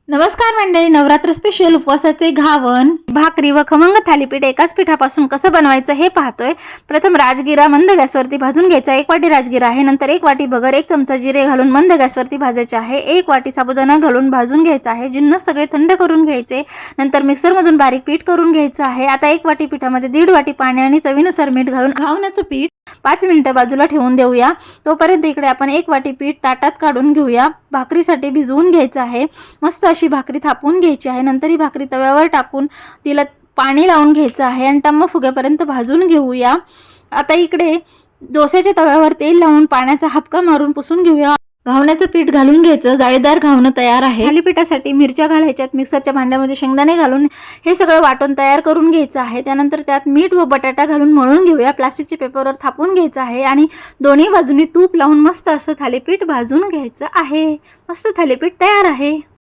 नमस्कार मंडळी, नवरात्र स्पेशल उपवासाचे घावन, भाकरी व खमंग थालीपीठ एकाच पिठापासून कसं बनवायचं हे पाहतोय। प्रथम राजगिरा मंद गॅसवरती भाजून घ्यायचा। 1 वाटी राजगिरा आहे, नंतर 1 वाटी बगर, 1 चमचा जिरे घालून मंद गॅसवरती भाजायचे आहे। 1 वाटी साबुदाणा घालून भाजून घ्यायचा आहे। जिन्नस सगळे थंड करून घ्यायचे, नंतर मिक्सरमधून बारीक पीठ करून घ्यायचं आहे। आता 1 वाटी पिठामध्ये 1.5 वाटी पाणी आणि चवीनुसार मीठ घालून घावण्याचं पीठ 5 मिनिटं बाजूला ठेवून देऊया। तोपर्यंत इकडे आपण 1 वाटी पीठ ताटात काढून घेऊया। भाकरीसाठी भिजवून घ्यायचं आहे। मस्त अशी भाकरी थापून घ्यायची आहे। नंतर ही भाकरी तव्यावर टाकून तिला पाणी लावून घ्यायचं आहे आणि टम्म फुगेपर्यंत भाजून घेऊया। आता इकडे डोस्याच्या तव्यावर तेल लावून पाण्याचा हापका मारून पुसून घेऊया। घावण्याचं पीठ घालून घ्यायचं, जाळीदार घावणं तयार आहे। थालीपीठासाठी मिरच्या घालायच्यात, मिक्सरच्या भांड्यामध्ये शेंगदाणे घालून हे सगळं वाटून तयार करून घ्यायचं आहे। त्यानंतर त्यात मीठ व बटाटा घालून मळून घेऊया। प्लास्टिकच्या पेपरवर थापून घ्यायचं आहे आणि दोन्ही बाजूनी तूप लावून मस्त असं थालीपीठ भाजून घ्यायचं आहे। मस्त थालीपीठ तयार आहे।